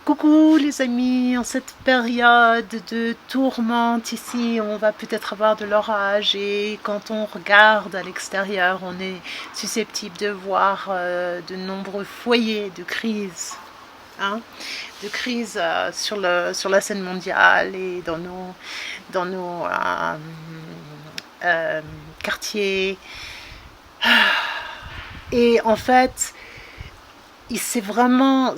Coucou les amis, en cette période de tourmente ici, on va peut-être avoir de l'orage et quand on regarde à l'extérieur, on est susceptible de voir de nombreux foyers de crise, hein, de crise sur la scène mondiale et dans nos euh, quartiers. Et en fait, c'est vraiment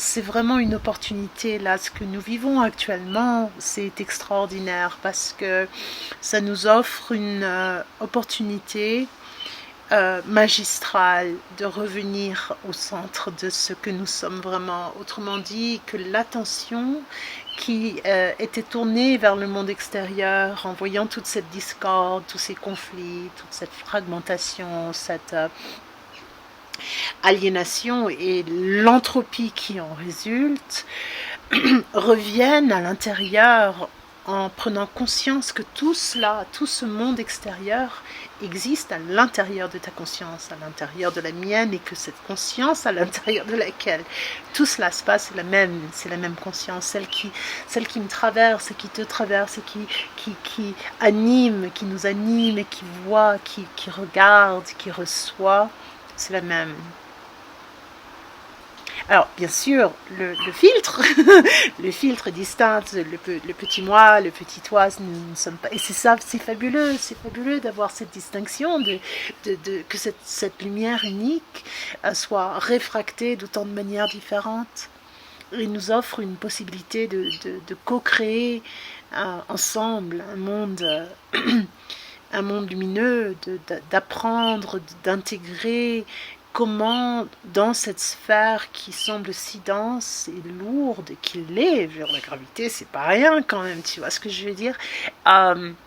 une opportunité là. Ce que nous vivons actuellement, c'est extraordinaire parce que ça nous offre une opportunité magistrale de revenir au centre de ce que nous sommes vraiment. Autrement dit, que l'attention qui était tournée vers le monde extérieur en voyant toute cette discorde, tous ces conflits, toute cette fragmentation, cette aliénation et l'entropie qui en résulte reviennent à l'intérieur en prenant conscience que tout cela, tout ce monde extérieur existe à l'intérieur de ta conscience, à l'intérieur de la mienne, et que cette conscience à l'intérieur de laquelle tout cela se passe, c'est la même conscience, celle qui me traverse, qui te traverse, qui anime, qui nous anime et qui voit, qui regarde, qui reçoit, c'est la même. Alors, bien sûr, le filtre, le filtre distinct, le petit moi, le petit toi, nous ne sommes pas. Et c'est ça, c'est fabuleux d'avoir cette distinction, que cette lumière unique soit réfractée d'autant de manières différentes. Il nous offre une possibilité de co-créer ensemble un monde lumineux, d'apprendre, d'intégrer comment dans cette sphère qui semble si dense et lourde qu'il est, la gravité c'est pas rien quand même, tu vois ce que je veux dire,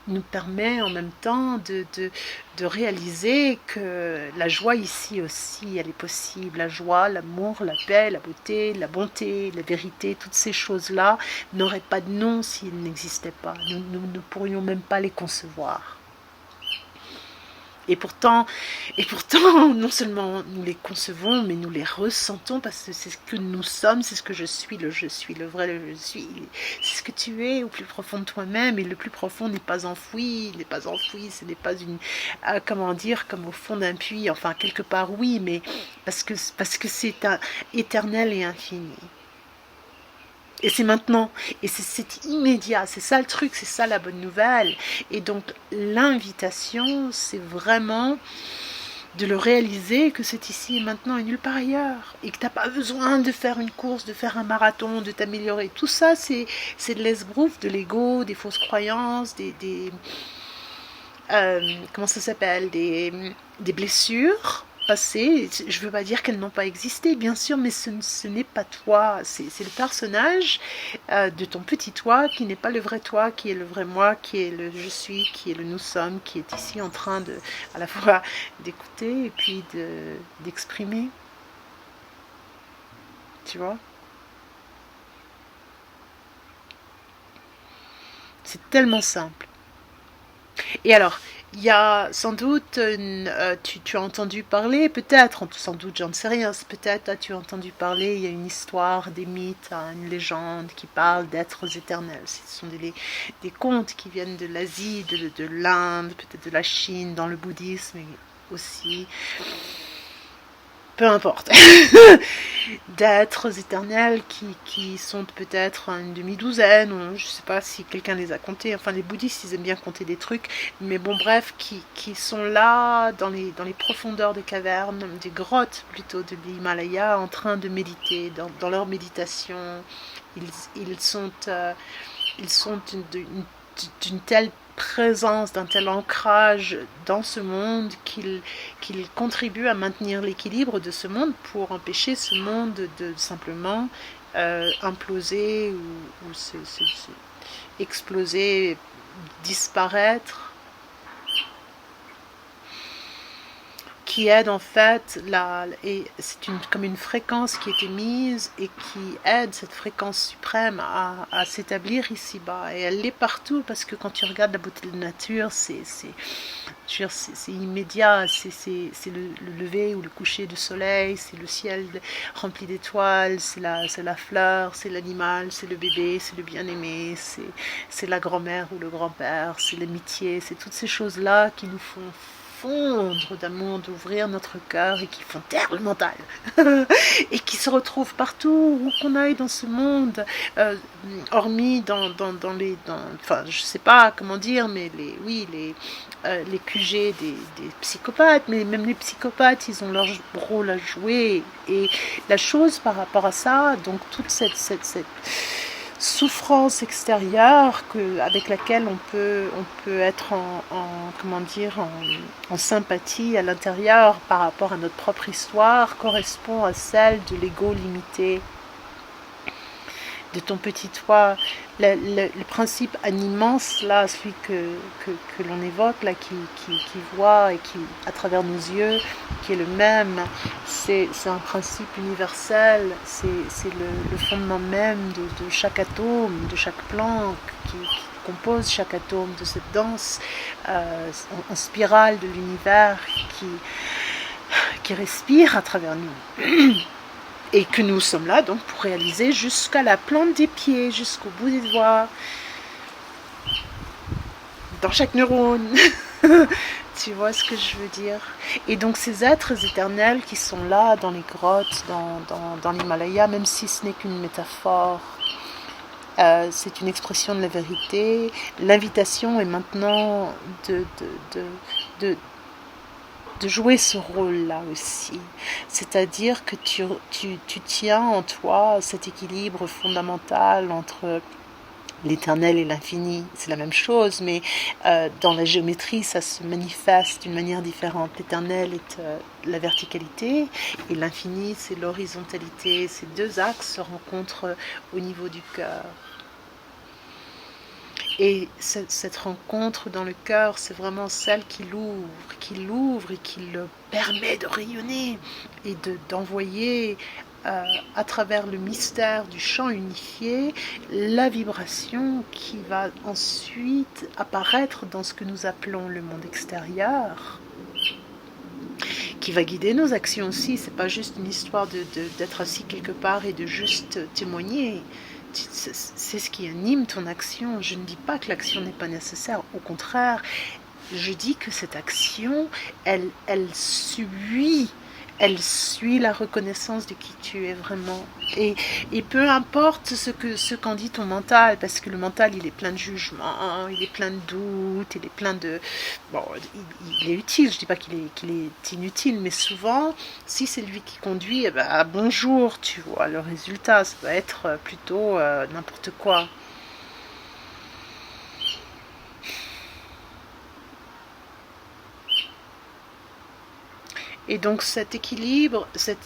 nous permet en même temps de réaliser que la joie ici aussi elle est possible, la joie, l'amour, la paix, la beauté, la bonté, la vérité, toutes ces choses là n'auraient pas de nom s'ils n'existaient pas, nous ne pourrions même pas les concevoir. Et pourtant, non seulement nous les concevons, mais nous les ressentons parce que c'est ce que nous sommes, c'est ce que je suis, le vrai, le je suis. C'est ce que tu es au plus profond de toi-même, et le plus profond n'est pas enfoui, ce n'est pas une, comment dire, comme au fond d'un puits, enfin quelque part oui, mais parce que c'est un éternel et infini. Et c'est maintenant, et c'est immédiat, c'est ça le truc, c'est ça la bonne nouvelle. Et donc l'invitation, c'est vraiment de le réaliser que c'est ici et maintenant et nulle part ailleurs. Et que tu n'as pas besoin de faire une course, de faire un marathon, de t'améliorer. Tout ça, c'est de l'esbrouf, de l'ego, des fausses croyances, comment ça s'appelle, des blessures passées. Je ne veux pas dire qu'elles n'ont pas existé, bien sûr, mais ce n'est pas toi. C'est le personnage de ton petit toi qui n'est pas le vrai toi, qui est le vrai moi, qui est le je suis, qui est le nous sommes, qui est ici en train de, à la fois d'écouter et puis d'exprimer. Tu vois? C'est tellement simple. Et alors, il y a sans doute, tu as entendu parler, peut-être, sans doute, j'en sais rien, peut-être as-tu entendu parler, il y a une histoire, des mythes, une légende qui parle d'êtres éternels. Ce sont des contes qui viennent de l'Asie, de l'Inde, peut-être de la Chine, dans le bouddhisme aussi. Peu importe, d'êtres éternels qui sont peut-être une demi-douzaine, ou je ne sais pas si quelqu'un les a comptés, enfin les bouddhistes ils aiment bien compter des trucs, mais bon bref, qui sont là dans les profondeurs des cavernes, des grottes plutôt de l'Himalaya, en train de méditer, dans leur méditation, ils sont d'une telle présence, d'un tel ancrage dans ce monde qu'il contribue à maintenir l'équilibre de ce monde pour empêcher ce monde de simplement imploser ou exploser, qui aide en fait, et c'est comme une fréquence qui a été mise et qui aide cette fréquence suprême à s'établir ici-bas. Et elle est partout parce que quand tu regardes la beauté de la nature, c'est immédiat, c'est le lever ou le coucher du soleil, c'est le ciel rempli d'étoiles, c'est la fleur, c'est l'animal, c'est le bébé, c'est le bien-aimé, c'est la grand-mère ou le grand-père, c'est l'amitié, c'est toutes ces choses-là qui nous font fondre d'amour, d'ouvrir notre cœur et qui font taire le mental et qui se retrouvent partout où qu'on aille dans ce monde, hormis enfin je sais pas comment dire, mais les QG des psychopathes, mais même les psychopathes, ils ont leur rôle à jouer. Et la chose par rapport à ça, donc toute cette souffrance extérieure avec laquelle on peut être en sympathie à l'intérieur par rapport à notre propre histoire, correspond à celle de l'ego limité, de ton petit toi, le principe animant là, celui que l'on évoque là, qui voit et qui à travers nos yeux, qui est le même, c'est un principe universel, c'est le fondement même de chaque atome, de chaque plan qui compose chaque atome de cette danse en spirale de l'univers qui respire à travers nous. Et que nous sommes là donc pour réaliser jusqu'à la plante des pieds, jusqu'au bout des doigts, dans chaque neurone. Tu vois ce que je veux dire? Et donc ces êtres éternels qui sont là dans les grottes, dans l'Himalaya, même si ce n'est qu'une métaphore, c'est une expression de la vérité. L'invitation est maintenant de jouer ce rôle-là aussi. C'est-à-dire que tu tiens en toi cet équilibre fondamental entre l'éternel et l'infini. C'est la même chose, mais dans la géométrie, ça se manifeste d'une manière différente. L'éternel est la verticalité et l'infini, c'est l'horizontalité. Ces deux axes se rencontrent au niveau du cœur. Et cette rencontre dans le cœur, c'est vraiment celle qui l'ouvre et qui le permet de rayonner et d'envoyer à travers le mystère du chant unifié la vibration qui va ensuite apparaître dans ce que nous appelons le monde extérieur, qui va guider nos actions aussi. C'est pas juste une histoire d'être assis quelque part et de juste témoigner. C'est ce qui anime ton action. Je ne dis pas que l'action n'est pas nécessaire, au contraire, je dis que cette action, elle suit la reconnaissance de qui tu es vraiment. Et peu importe ce qu'en dit ton mental, parce que le mental, il est plein de jugements, il est plein de doutes, il est plein de... Bon, il est utile, je dis pas qu'il est inutile, mais souvent, si c'est lui qui conduit, eh ben, bonjour, tu vois, le résultat, ça va être plutôt n'importe quoi. Et donc cet équilibre, cette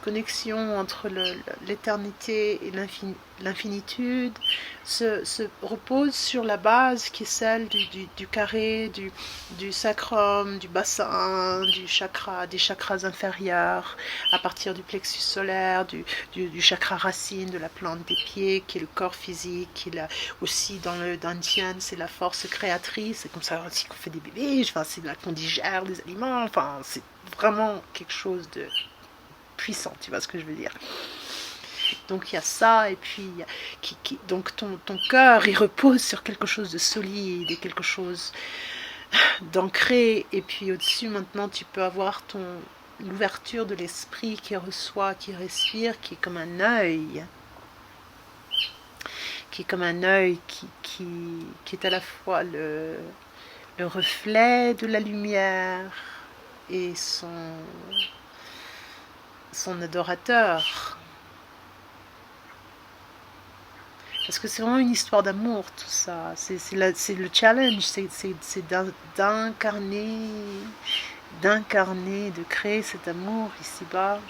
connexion entre l'éternité et l'infinitude se repose sur la base qui est celle du carré, du sacrum, du bassin, des chakras inférieurs, à partir du plexus solaire, du chakra racine, de la plante des pieds, qui est le corps physique, qui est aussi dans le Dantian, c'est la force créatrice, c'est comme ça aussi qu'on fait des bébés, enfin, c'est là qu'on digère les aliments, enfin, c'est vraiment quelque chose de puissant, tu vois ce que je veux dire. Donc il y a ça, et puis donc ton cœur, il repose sur quelque chose de solide et quelque chose d'ancré, et puis au-dessus maintenant tu peux avoir l'ouverture de l'esprit qui reçoit, qui respire, qui est comme un œil, qui est à la fois le reflet de la lumière et son adorateur. Parce que c'est vraiment une histoire d'amour, tout ça. C'est le challenge, c'est d'incarner, de créer cet amour ici-bas,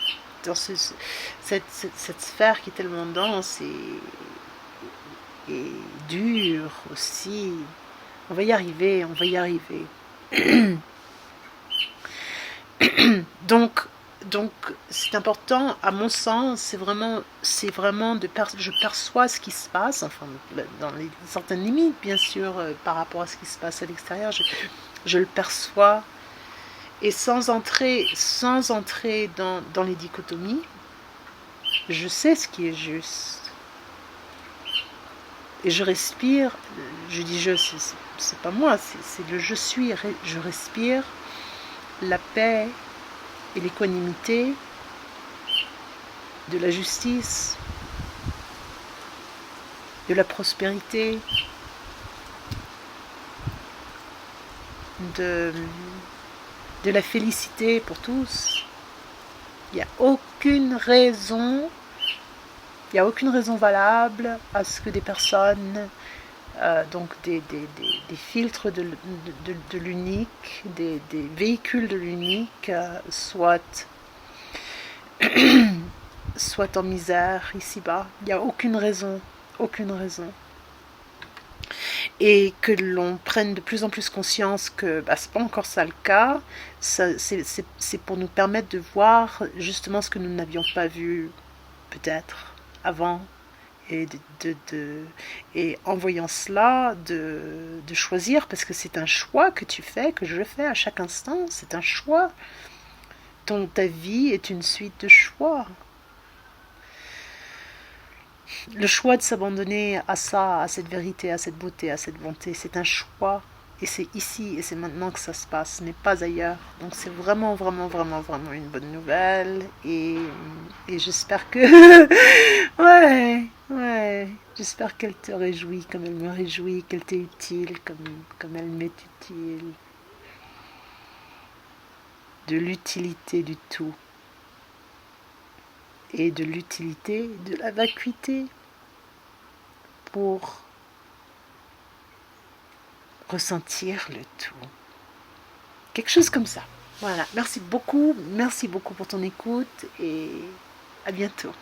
dans cette sphère qui est tellement dense et dure aussi. On va y arriver. Donc, donc c'est important, à mon sens, c'est vraiment je perçois ce qui se passe, enfin, dans les certaines limites, bien sûr, par rapport à ce qui se passe à l'extérieur, je le perçois, et sans entrer dans les dichotomies, je sais ce qui est juste. Et je respire, je dis je, c'est pas moi, c'est le je suis, je respire la paix et l'équanimité, de la justice, de la prospérité, de, de la félicité pour tous. Il n'y a aucune raison, il n'y a aucune raison valable à ce que des personnes, donc des filtres de l'unique, des véhicules de l'unique, soient en misère ici-bas. Il n'y a aucune raison, aucune raison. Et que l'on prenne de plus en plus conscience que c'est pas encore ça le cas, c'est pour nous permettre de voir justement ce que nous n'avions pas vu peut-être avant, et et en voyant cela de choisir, parce que c'est un choix que tu fais, que je fais à chaque instant, c'est un choix. Ta vie est une suite de choix. Le choix de s'abandonner à ça, à cette vérité, à cette beauté, à cette bonté, c'est un choix. Et c'est ici et c'est maintenant que ça se passe, ce n'est pas ailleurs. Donc c'est vraiment, vraiment, vraiment, vraiment une bonne nouvelle. Et j'espère que... ouais. J'espère qu'elle te réjouit comme elle me réjouit, qu'elle t'est utile comme elle m'est utile. De l'utilité du tout. Et de l'utilité de la vacuité pour ressentir le tout. Quelque chose comme ça. Voilà, merci beaucoup pour ton écoute et à bientôt.